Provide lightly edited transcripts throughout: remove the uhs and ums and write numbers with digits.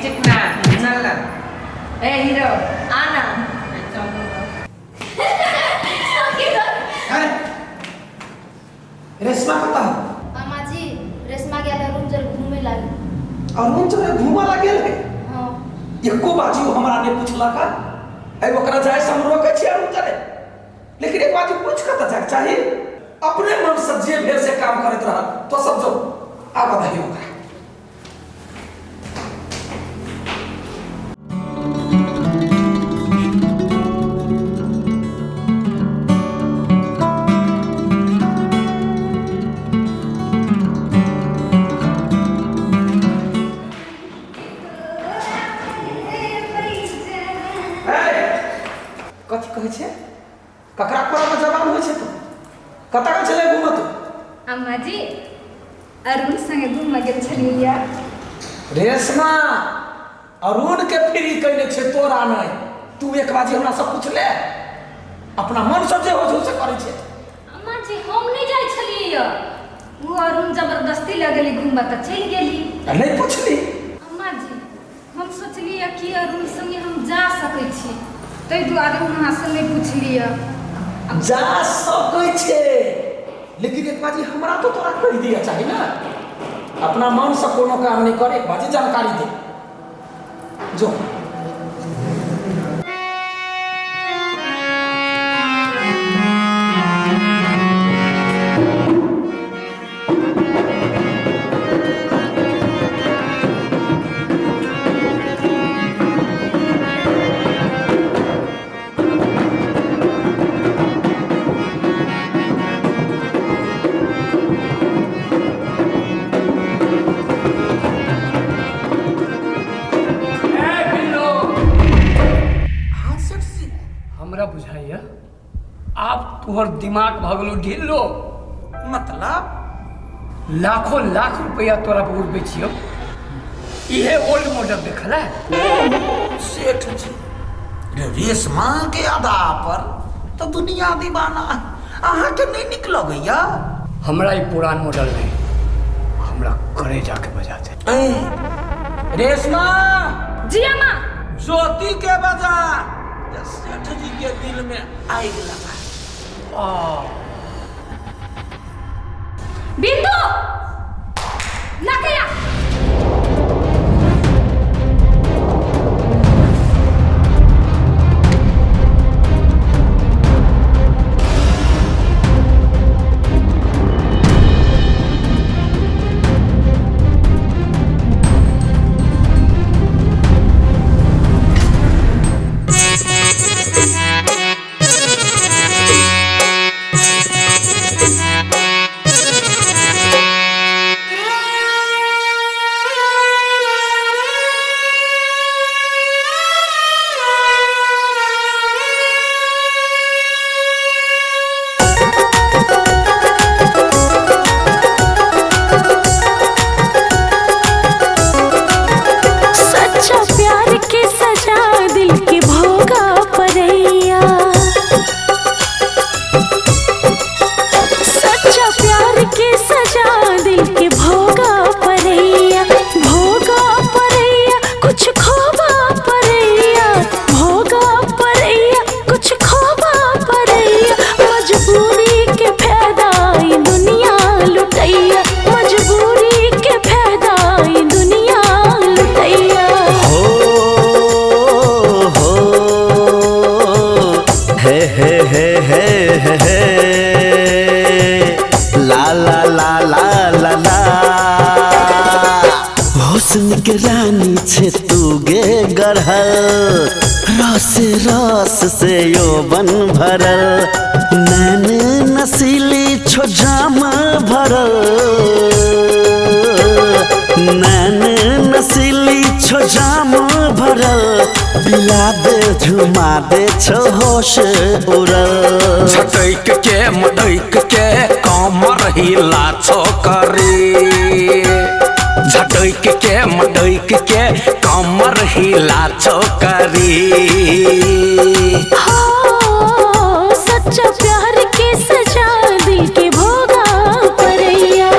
चिकना चल ए हीरो आना रेशमा कता मामा जी रेशमा गेल रूम जर घूमे लागी और रूम जर घूमा लागेल है हां एको बाजी हमरा ने पूछला का है ओकरा जाय से हम रोके छी रूम जरे लेकिन एक बाजी पूछ कता जाक चाहिए अपने मन से जे भेर से काम करत रहा तो सब जो आ बताइए ओकरा कथि कहै छै ककरा कोरा में जवान होय छै तो कता का चले घूमत अम्मा जी अरुण संगे घूम गेल छलिया रेशमा अरुण के फ्री कइले छै तोरा नै तू एक बाजी हमरा सब पूछ ले अपना मन से जे हो से करै छै अम्मा जी हम नहीं जाय छलिया वो अरुण जबरदस्ती लगेली घूमबा त चल गेली नहीं पूछली अम्मा जी हम सोचलिया कि अरुण संगे हम जा सकै छी तै दुआरे हम अहाँ से नहीं पूछलिया जा सकै छै लेकिन एक बाजी हमरा तो तोरा कह दिया चाहिए ना अपना मन से कोनो काम नहीं करे एक बाजी जानकारी दे जो हमरा बुझाइया आप तोहर दिमाग भगलो ढिल्लो मतलब लाखों लाख रुपया तोरा पर उड़बे छियो इहे ओल्ड मॉडल देखल है सेठ जी रेशमा के आधा पर तो दुनिया दीवाना अहाँ के नहीं निक लगैया हमरा ई पुरान मॉडल नहीं हमरा करे जाके बजाते रेशमा जी अम्मा ज्योति के बजा सेठ जी के दिल में आग लगा बिंदु नकिया के रानी छे तू गे गढ़ल रस रस से यौवन भरल नैन नसीली छो जाम भरल नैन नसीली छो जाम भरल पिला दे झुमा दे छो होश उड़ल झटक के मटक के कमर हिला छोकरी झटक के मटक के कमर हिला छोकरी सच्चा प्यार के सजा दिल के भोगा परैया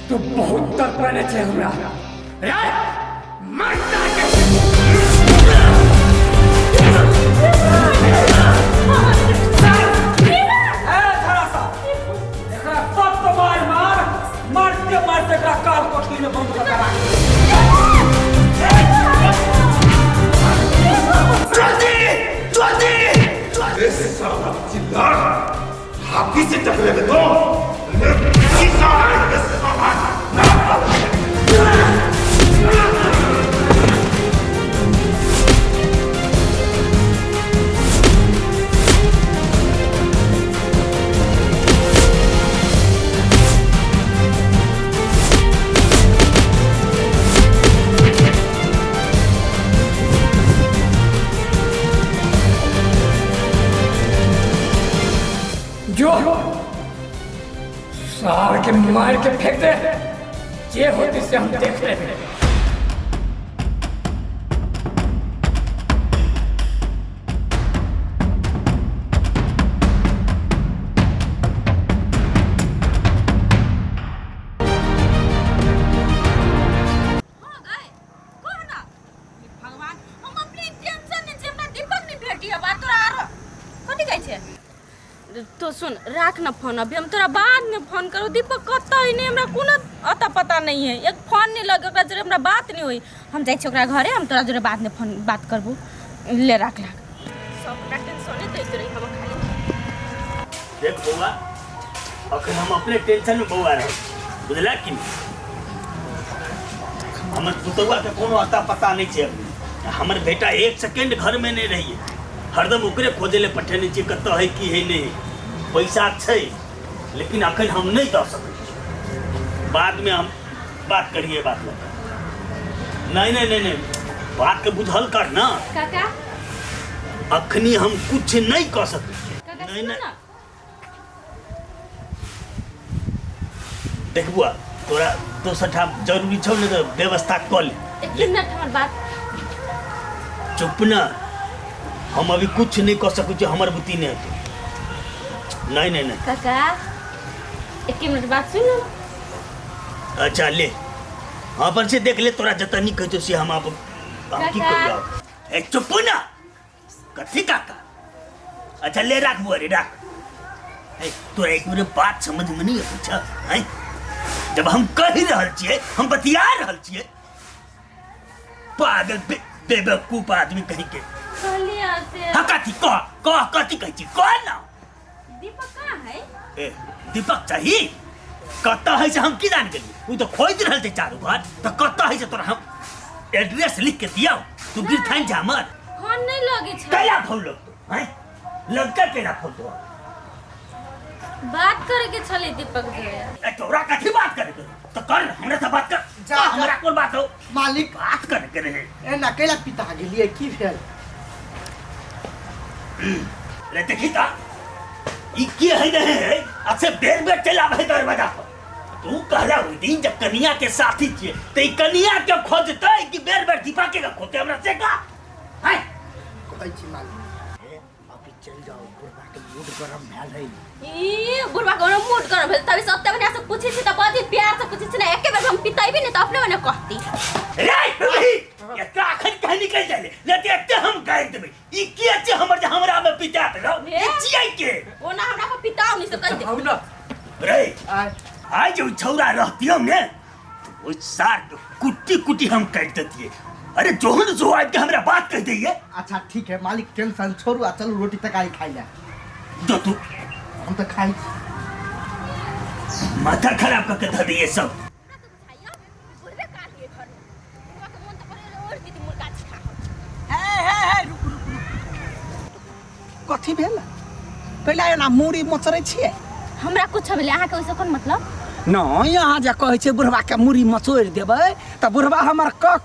तू बहुत तड़पने छे हमरा रे मारता के मारते का काल कोठली में बंद कर जल्दी जल्दी ऐसे साला चिल्ला हाथी से टकरे में तो जो सार के मार के फेंक दे ये होती से हम देख रहे हैं तो सुन राख ना फोन अभी हम तोरा बाद में फोन करो दीपक कत ही नहीं हमरा कोनो अता पता नहीं है एक फोन नहीं लगे ओकरा जरे हमरा बात नहीं हुई हम जाई छी ओकरा घरे हम तोरा जरे बाद में फोन बात करबो ले राख ला सब टेंशन नहीं दैत रही हम खाली देख बउआ अखन हम अपने टेंशन में बउआ रहे बुझला कि हमर पुतौआ के कोनो अता पता नहीं छे हमर बेटा एक सेकंड घर में नहीं रही हरदम ओकरे खोजे ले पठेने छी कत है कि है नहीं पैसा छै लेकिन अखन हम नहीं द सकै बाद में हम बात करिए बात नहीं नहीं नहीं नहीं बात के बुझल कर ना काका अखनी हम कुछ नहीं कर सके नहीं नहीं देख बुआ तोरा तो सठा जरूरी छौ ने तो व्यवस्था कर ले एक मिनट हमर बात चुप ना हम अभी कुछ नहीं कर सकू हमर बुद्धि नहीं है नहीं नहीं नहीं काका एक मिनट बात सुनो अच्छा ले हाँ पर से देख ले तोरा जतन नहीं कहतो से हम आप की कर ए चुप ना कथी काका अच्छा ले राख बुआ रे राख ए तोरा एक मिनट बात समझ में नहीं आछा है जब हम कह रहल छिए हम बतिया रहल छिए पागल बेवकूफ आदमी कहीं के कहलिया से हाँ कथी कथी कहै छी कह ना दीपक कहाँ है ए दीपक चाहिए कत्ता है से हम की जान गेली वो तो खोज रहल थे चारों घर तो कत्ता है से तोरा हम एड्रेस लिख के दिया तू गिर थान जा मत फोन नहीं लगे छ कया फोन लग तो हैं लड़का केना फोन तो बात करे के छले दीपक जी ए तोरा कथी बात करे तो कर हमरा से बात कर जा हमरा कोन बात हो मालिक बात करे के रहे ए ना केला पिता गेलिए की भेल रे देखी ता ई के है नहीं अच्छे बेर बेर चला भाई दरवाजा पर तू कहला हुई दिन जब कन्या के साथी छिए ते कन्या के खोजते कि बेर बेर दीपक के खोते हमरा से का है कहै छी मालिक अभी चल जाओ बुढ़वा के मूड गरम भेल है ई बुढ़वा के मूड गरम भेल तभी सत्य बने से पूछी छी त बाजी प्यार से पूछी छी ना एके बेर हम पिताई भी नहीं त अपने मने कहती रे ये काखन कह निकल जाले लेते एते हम गाय देबे ई के छै हमर जे हमरा में पितात रहो ई छियै के ओना हमरा को पिताओ नहीं से कह दे आउ ना रे आज जो छौरा रहतियो ने वो सार कुट्टी कुट्टी हम काट देतिए अरे जोहन जो आज के हमरा बात कह दइए अच्छा ठीक है मालिक टेंशन छोड़ू आ चलू रोटी तरकारी खाई ले दो तू हम तो खाई माथा खराब करके धर दिए सब कथी भेल पहले ना मूड़ी मचरै छिए हमरा कुछ भेले अहाँ के ओइसे कोन मतलब न यहाँ जा कहै छै बुढ़वा के मूड़ी मचोड़ देबै त बुढ़वा हमर का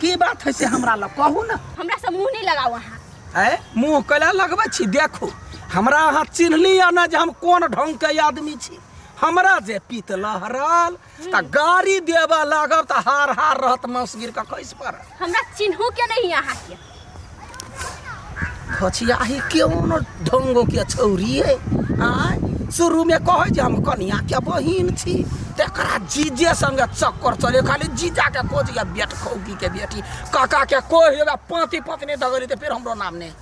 की बात है से हमरा ल कहू ना हमरा से मुंह नहीं लगाओ अहाँ है मुंह कैला लगबै छी देखू हमरा अहाँ चिन्हली या ना जे हम कोन ढंग के आदमी छी हमरा जे पीत लहरल त गाड़ी देबा लागब त हार हार रहत मसगिर का कैस पर हमरा चिन्हू के नहीं अहाँ के खचिया ही केउन ढंगो के छौरी है आ शुरू में कहे जे हम कनिया के बहिन छी तकरा जीजे संगे चक्कर चले खाली जीजा के खोज या बेट खौगी के बेटी काका के कोई पाँति पत्नी दगली तो फिर हमरो नाम नहीं